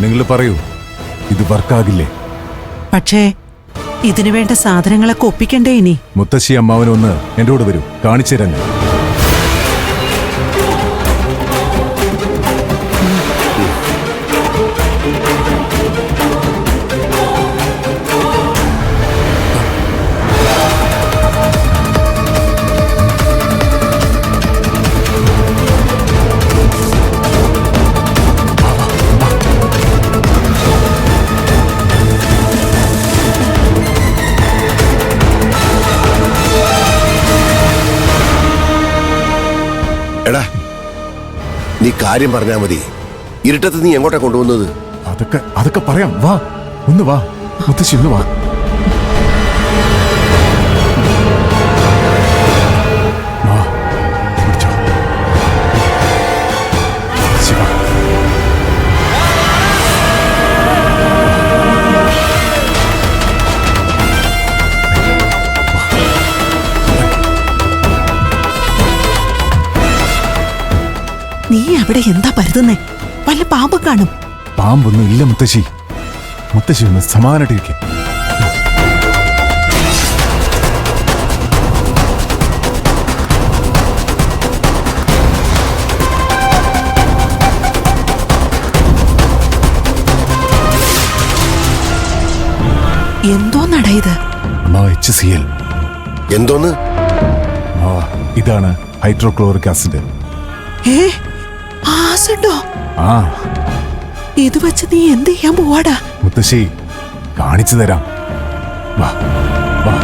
നിങ്ങൾ പറയൂ, ഇത് വർക്കാകില്ലേ? പക്ഷേ ഇതിനു വേണ്ട സാധനങ്ങളൊക്കെ ഒപ്പിക്കണ്ടേ ഇനി? മുത്തശ്ശി അമ്മാവനൊന്ന് എൻ്റെ കൂടെ വരൂ, കാണിച്ചു തരാം ഞാൻ. എടാ, നീ കാര്യം പറഞ്ഞാ മതി. ഇരുട്ടത്ത് നീ എങ്ങോട്ടാ കൊണ്ടുവന്നത്? അതൊക്കെ പറയാം, വാ ഒന്ന് വാ മുത്തശ്ശി, ഒന്ന് വാ. നീ അവിടെ എന്താ പരുതുന്നേ? വല്ല പാമ്പ് കാണും. പാമ്പൊന്നും ഇല്ല മുത്തശ്ശി. മുത്തശ്ശി ഒന്ന് സമാധാനായിട്ടിരിക്കെ. എന്തോന്നടാ ഇത്? HCl. എന്തോന്ന്? ഇതാണ് ഹൈഡ്രോക്ലോറിക് ആസിഡ്. ആസിഡോ? ആ, ഇത് വെച്ച് നീ എന്ത് ചെയ്യാൻ പോവാടാ? മുത്തശ്ശി കാണിച്ചു തരാം, വാ വാ.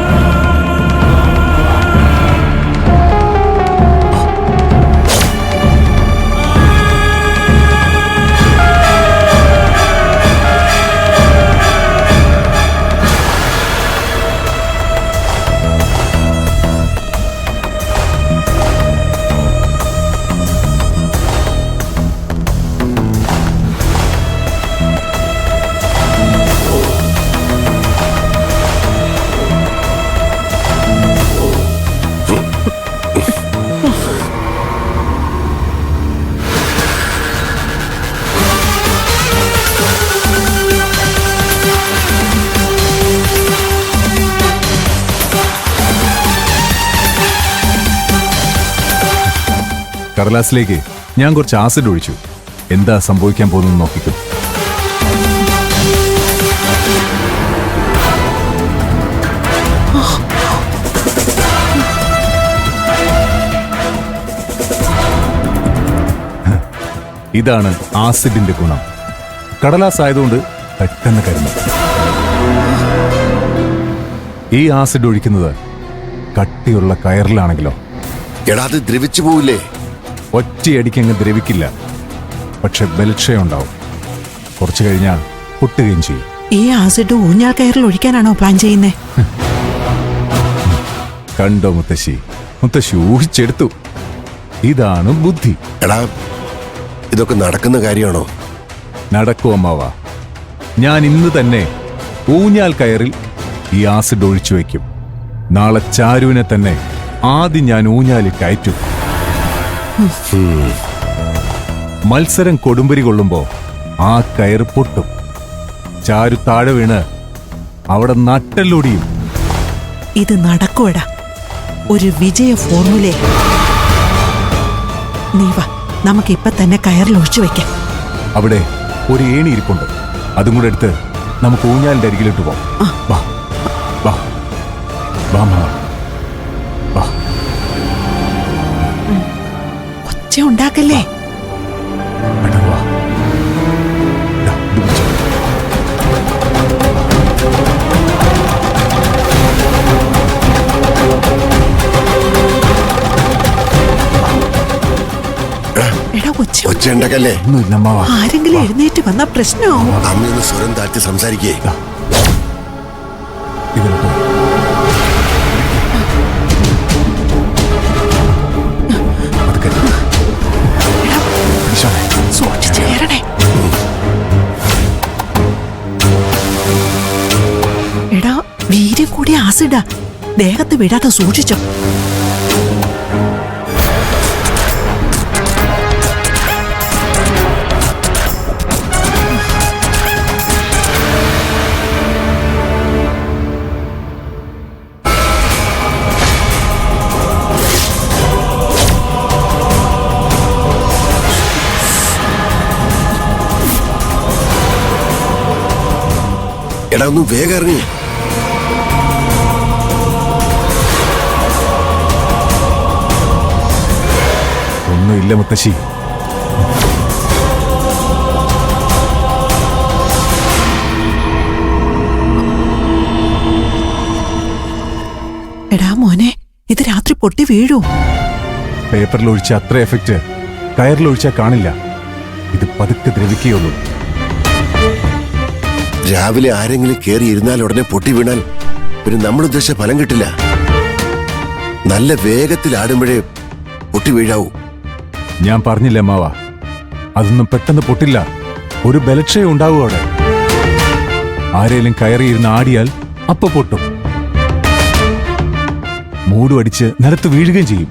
കടലാസിലേക്ക് ഞാൻ കുറച്ച് ആസിഡ് ഒഴിച്ചു. എന്താ സംഭവിക്കാൻ പോകുന്നത് നോക്കിക്കും. ഇതാണ് ആസിഡിന്റെ ഗുണം. കടലാസ് ആയതുകൊണ്ട് പെട്ടെന്ന് കരിഞ്ഞു. ഈ ആസിഡ് ഒഴിക്കുന്നത് കട്ടിയുള്ള കയറിലാണെങ്കിലോ? എടാ, അത് ദ്രവിച്ചു പോവില്ലേ? ഒറ്റയടിക്കങ്ങ് ദ്രവിക്കില്ല, പക്ഷെ ബലക്ഷയം ഉണ്ടാവും. കുറച്ചു കഴിഞ്ഞാൽ പൊട്ടുകയും ചെയ്യും. ഈ ആസിഡ് ഊഞ്ഞാൽ കയറിൽ ഒഴിക്കാനാണോ പ്ലാൻ ചെയ്യുന്നേ? കണ്ടോ മുത്തശ്ശി, മുത്തശ്ശി ഊഹിച്ചെടുത്തു. ഇതാണ് ബുദ്ധി. എടാ, ഇതൊക്കെ നടക്കുന്ന കാര്യമാണോ? നടക്കൂ അമ്മാവ. ഞാൻ ഇന്ന് തന്നെ ഊഞ്ഞാൽ കയറിൽ ഈ ആസിഡ് ഒഴിച്ചു വയ്ക്കും. നാളെ ചാരുവിനെ തന്നെ ആദ്യം ഞാൻ ഊഞ്ഞാലിൽ കയറ്റും. മത്സരം കൊടുമ്പരി കൊള്ളുമ്പോ ആ കയറ് പൊട്ടും. ചാരു താഴെ വീണ് അവിടെ നട്ടെല്ലൊടിയും. ഇത് നടക്കുവടാ, ഒരു വിജയ ഫോർമുലേ. നീ വാ, നമുക്കിപ്പൊ തന്നെ കയറിൽ ഒഴിച്ചു വെക്കാം. അവിടെ ഒരു ഏണി ഇരിപ്പുണ്ട്, അതും കൂടെ എടുത്ത് നമുക്ക് ഊഞ്ഞാലിന്റെ അരികിലിട്ട് പോവാം. വാ വാ വാ മാ, വാ. ഒച്ച ഉണ്ടാക്കല്ലേ. പെട്ടെന്ന് വാ. ദാ, ഇത് പിടിച്ചോ. എടാ, ഒച്ച ഉണ്ടാക്കല്ലേ. ഒന്നുമില്ല അമ്മാവ. ആരെങ്കിലും എഴുന്നേറ്റ് വന്ന പ്രശ്നമാവും. അമ്മയൊന്ന് സ്വരം താഴ്ത്തി സംസാരിക്കേ. ഇതിലോട്ട് സൂക്ഷിച്ചു കയറണേ. എടാ, വീര്യം കൂടി ആസിഡാ, ദേഹത്ത് വിടാതെ സൂക്ഷിച്ചോ. എടാ ഒന്ന് വേഗം ഇറങ്ങി. ഒന്നുമില്ല മുത്തശ്ശി. എടാ മോനെ, ഇത് രാത്രി പൊട്ടി വീഴൂ. പേപ്പറിൽ ഒഴിച്ച അത്ര എഫക്റ്റ് കയറിൽ ഒഴിച്ചാൽ കാണില്ല. ഇത് പതുക്കെ ദ്രവിക്കുകയുള്ളൂ. രാവിലെ ആരെങ്കിലും കയറി ഇരുന്നാൽ ഉടനെ പൊട്ടി വീണാൽ പിന്നെ നമ്മൾ ഉദ്ദേശിച്ച ഫലം കിട്ടില്ല. നല്ല വേഗത്തിൽ ആടുമ്പോഴേ പൊട്ടി വീഴാവൂ. ഞാൻ പറഞ്ഞില്ല അമ്മാവ, അതൊന്നും പെട്ടെന്ന് പൊട്ടില്ല. ഒരു ബലക്ഷയം ഉണ്ടാവും അവിടെ. ആരേലും കയറിയിരുന്ന് ആടിയാൽ അപ്പൊ പൊട്ടും. മൂടുവടിച്ച് നിലത്ത് വീഴുകയും ചെയ്യും.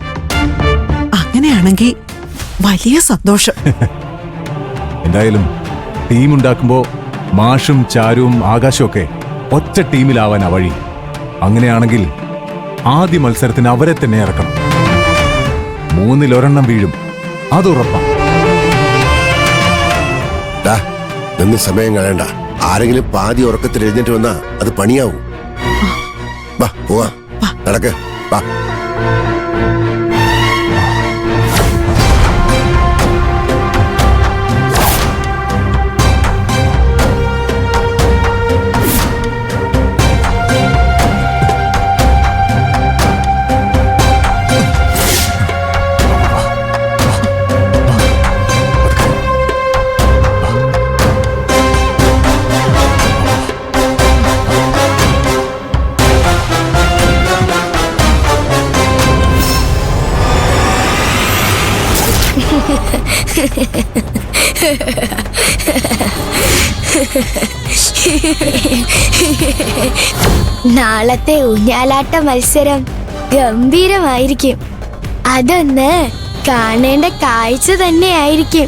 അങ്ങനെയാണെങ്കിൽ വലിയ സന്തോഷം. എന്തായാലും ടീമുണ്ടാക്കുമ്പോ മാഷും ചാരുവും ആകാശവും ഒക്കെ ഒറ്റ ടീമിലാവാനാ വഴി. അങ്ങനെയാണെങ്കിൽ ആദ്യ മത്സരത്തിന് അവരെ തന്നെ ഇറക്കണം. 3-1 വീഴും, അതുറപ്പാ. നിന്ന് സമയം കളയണ്ട. ആരെങ്കിലും പാതി ഉറക്കത്തിൽ എഴുന്നേറ്റ് വന്നാ അത് പണിയാവും. വാ പോവാ, നടക്ക് വാ. നാളത്തെ ഊഞ്ഞാലാട്ട മത്സരം ഗംഭീരമായിരിക്കും. അതൊന്ന് കാണേണ്ട കാഴ്ച തന്നെയായിരിക്കും.